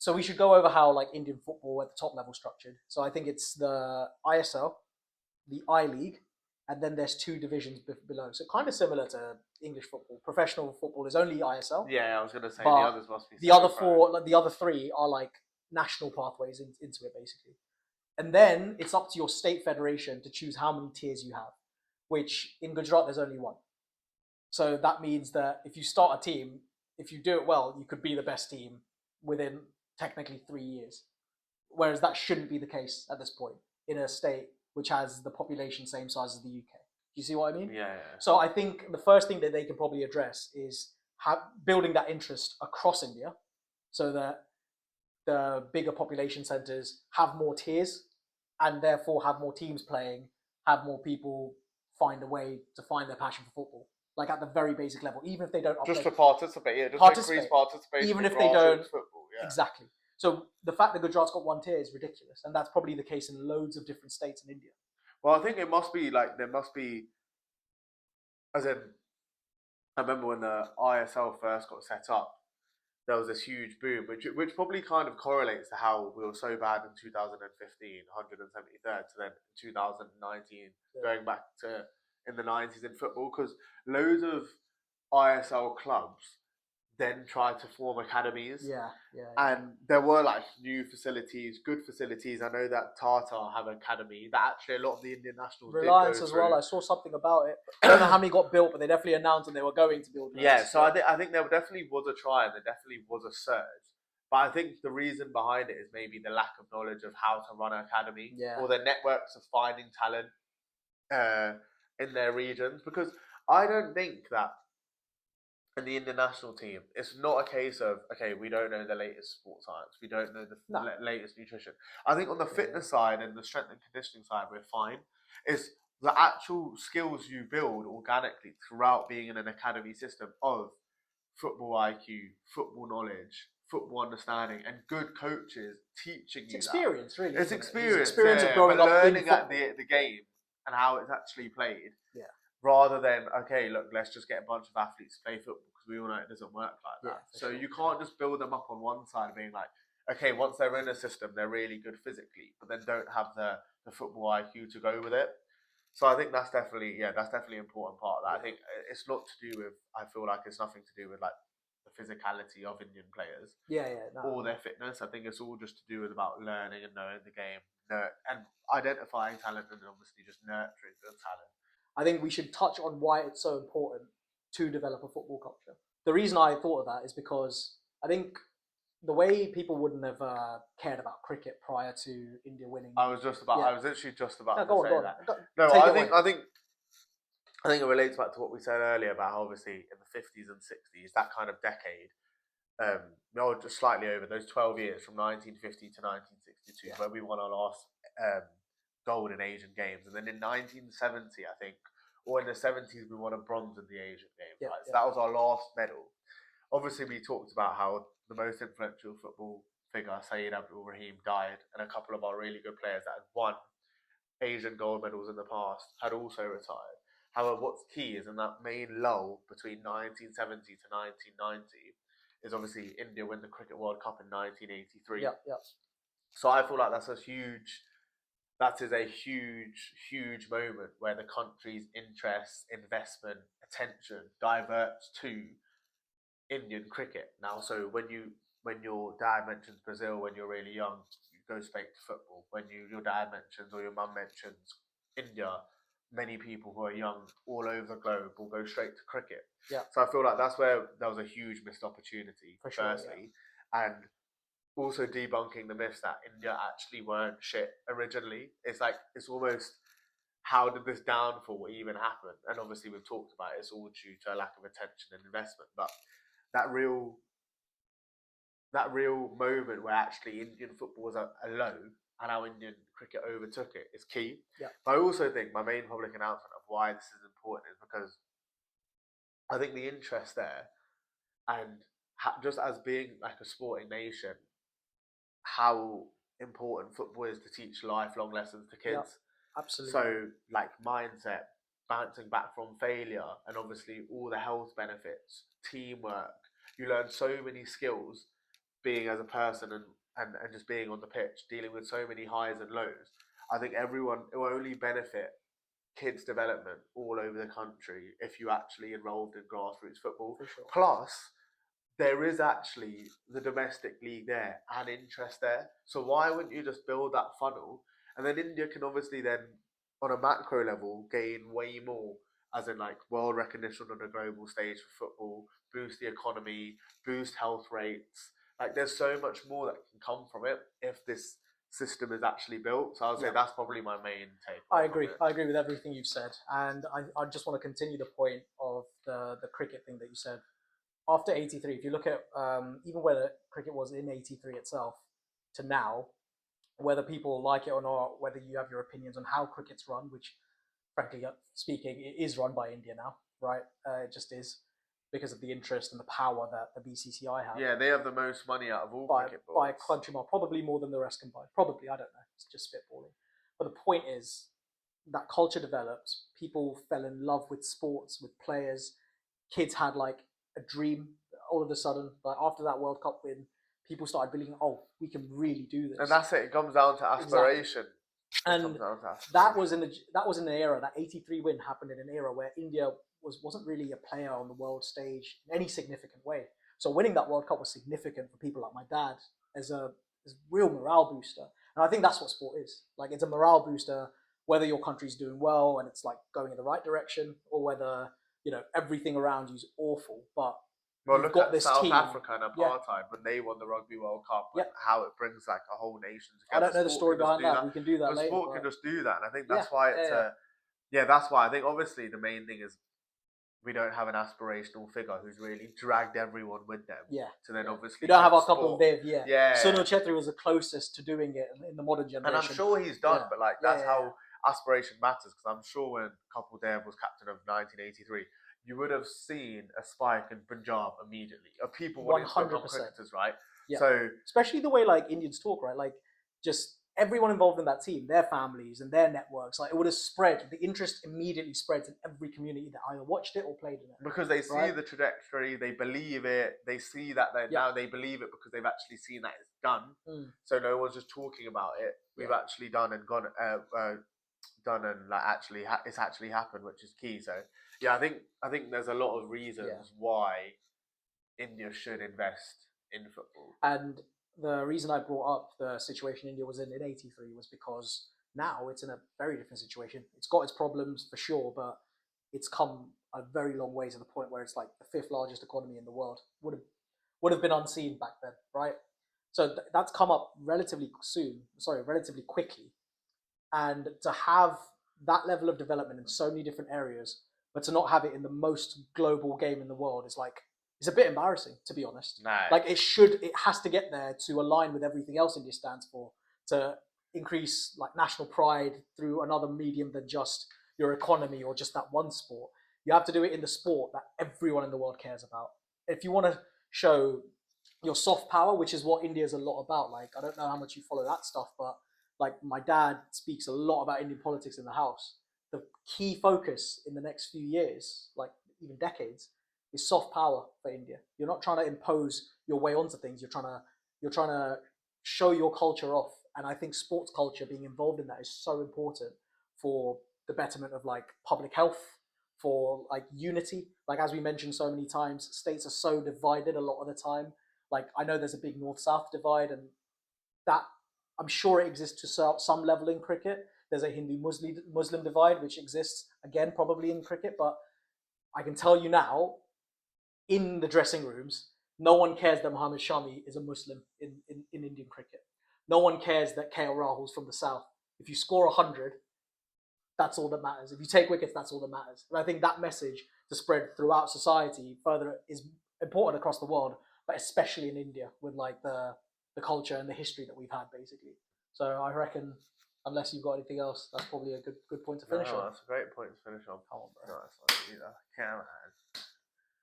So we should go over how like Indian football at the top level structured. So I think it's the ISL, the I League, and then there's two divisions below. So kind of similar to English football. Professional football is only ISL. Yeah, I was going to say the but others must be. The other four, like the other three, are like national pathways into it basically. And then it's up to your state federation to choose how many tiers you have. Which in Gujarat there's only one. So that means that if you start a team, if you do it well, you could be the best team within technically 3 years. Whereas that shouldn't be the case at this point in a state which has the population same size as the UK. Do you see what I mean? Yeah. So I think the first thing that they can probably address is building that interest across India so that the bigger population centres have more tiers and therefore have more teams playing, have more people find a way to find their passion for football. Like at the very basic level, even if they don't just to participate, increase participation. Even if they don't, football, exactly. So the fact that Gujarat's got one tier is ridiculous, and that's probably the case in loads of different states in India. Well, I think it must be like there must be, as in, I remember when the ISL first got set up, there was this huge boom, which probably kind of correlates to how we were so bad in 2015, 173rd, to then 2019, going back to in the 90s in football, because loads of ISL clubs then tried to form academies. And there were like new facilities, good facilities. I know that Tata have an academy that actually a lot of the Indian nationals Reliance as well. I saw something about it. I don't know how many got built, but they definitely announced that they were going to build. Yeah, so I think there definitely was a try and there definitely was a surge. But I think the reason behind it is maybe the lack of knowledge of how to run an academy or the networks of finding talent in their regions. Because I don't think that in the Indian national team, it's not a case of, okay, we don't know the latest sports science, we don't know the latest nutrition. I think on the fitness side and the strength and conditioning side, we're fine. It's the actual skills you build organically throughout being in an academy system of football IQ, football knowledge, football understanding, and good coaches teaching you experience, that. Really. It's experience. It's experience of growing up learning at the game and how it's actually played. Yeah. Rather than, okay, look, let's just get a bunch of athletes to play football because we all know it doesn't work like that. So you can't just build them up on one side being like, okay, once they're in a system, they're really good physically, but then don't have the football IQ to go with it. So I think that's definitely an important part of that. I think it's not to do with, I feel like it's nothing to do with like the physicality of Indian players. Or their fitness. I think it's all just to do with about learning and knowing the game and identifying talent and obviously just nurturing the talent. I think we should touch on why it's so important to develop a football culture. The reason I thought of that is because I think the way people wouldn't have cared about cricket prior to India winning. I was literally just about to say that. I think it relates back to what we said earlier about how obviously in the 50s and 60s, that kind of decade, just slightly over those 12 years from 1950 to 1962, where we won our last gold in Asian Games, and then in 1970, I think, or in the 70s, we won a bronze in the Asian Games. So that was our last medal. Obviously, we talked about how the most influential football figure, Saeed Abdul Rahim, died, and a couple of our really good players that had won Asian gold medals in the past had also retired. However, what's key is in that main lull between 1970 to 1990 is obviously India win the Cricket World Cup in 1983. So I feel like that is a huge moment where the country's interest, investment, attention diverts to Indian cricket. Now, so when your dad mentions Brazil when you're really young, you go straight to football. When your dad mentions or your mum mentions India, many people who are young all over the globe will go straight to cricket. So I feel like that's where there was a huge missed opportunity, firstly. And also debunking the myths that India actually weren't shit originally. It's like, it's almost, how did this downfall even happen? And obviously we've talked about it, it's all due to a lack of attention and investment. But that real moment where actually Indian football was a low and how Indian cricket overtook it is key. But I also think my main public announcement of why this is important is because I think the interest there, and just as being like a sporting nation, how important football is to teach lifelong lessons to kids. Absolutely. So like mindset, bouncing back from failure, and obviously all the health benefits, teamwork. You learn so many skills being as a person and just being on the pitch, dealing with so many highs and lows. I think it will only benefit kids' development all over the country if you actually involved in grassroots football. For sure. Plus, there is actually the domestic league there and interest there. So why wouldn't you just build that funnel? And then India can obviously then, on a macro level, gain way more, as in like world recognition on a global stage for football, boost the economy, boost health rates. Like there's so much more that can come from it if this system is actually built. So I would say that's probably my main take. I agree. I agree with everything you've said. And I just want to continue the point of the cricket thing that you said. After 83, if you look at even where cricket was in 83 itself to now, whether people like it or not, whether you have your opinions on how cricket's run, which frankly speaking, it is run by India now, right? It just is because of the interest and the power that the BCCI have. Yeah, they have the most money out of all cricket boards. By a country mile, probably more than the rest combined. Probably, I don't know. It's just spitballing. But the point is that culture developed. People fell in love with sports, with players. Kids had like a dream. All of a sudden, like after that World Cup win, people started believing, oh, we can really do this. And that's it. It comes down to aspiration. Exactly. And that was in the era, that 83 win happened in an era where India wasn't really a player on the world stage in any significant way. So winning that World Cup was significant for people like my dad as a real morale booster. And I think that's what sport is. Like it's a morale booster, whether your country's doing well and it's like going in the right direction, or whether, you know, everything around you is awful. But well, look at South team. Africa and apartheid when they won the Rugby World Cup, and how it brings like a whole nation together. I don't know the story behind that. We can do that but later. Sport can just do that, and I think that's why it's that's why I think obviously the main thing is we don't have an aspirational figure who's really dragged everyone with them. Yeah. So then obviously we don't have our couple of Viv. Yeah. Sunil Chetri was the closest to doing it in the modern generation. And I'm sure he's done, but like that's how aspiration matters. Because I'm sure when Kapil Dev was captain of 1983, you would have seen a spike in Punjab immediately of people wanting to become cricketers, right? Yeah. So especially the way like Indians talk, right? Like just everyone involved in that team, their families and their networks, like it would have spread. The interest immediately spreads in every community that either watched it or played in it. Because they see the trajectory, they believe it, they see that now they believe it because they've actually seen that it's done. So no one's just talking about it. We've actually done and gone, done and like actually it's actually happened, which is key. So yeah, I think there's a lot of reasons why India should invest in football. And the reason I brought up the situation India was in 83 was because now it's in a very different situation. It's got its problems for sure, but it's come a very long way to the point where it's like the 5th largest economy in the world. Would have been unseen back then, right? So that's come up relatively quickly. And to have that level of development in so many different areas, but to not have it in the most global game in the world is like, it's a bit embarrassing, to be honest. No. Like it has to get there to align with everything else India stands for, to increase like national pride through another medium than just your economy or just that one sport. You have to do it in the sport that everyone in the world cares about. If you want to show your soft power, which is what India is a lot about, like I don't know how much you follow that stuff, but like my dad speaks a lot about Indian politics in the house. The key focus in the next few years, like even decades, is soft power for India. You're not trying to impose your way onto things. You're trying to show your culture off. And I think sports culture, being involved in that, is so important for the betterment of like public health, for like unity. Like as we mentioned so many times, states are so divided a lot of the time. Like I know there's a big north-south divide, and that I'm sure it exists to some level in cricket. There's a Hindu-Muslim divide, which exists again probably in cricket. But I can tell you now, in the dressing rooms, no one cares that Mohammad Shami is a Muslim in Indian cricket. No one cares that KL Rahul's from the south. If you score 100, that's all that matters. If you take wickets, that's all that matters. And I think that message to spread throughout society further is important across the world, but especially in India with like the culture and the history that we've had, basically. So I reckon, unless you've got anything else, that's probably a good point to finish on. That's a great point to finish on. Come on, bro. No, that's not either. Come on.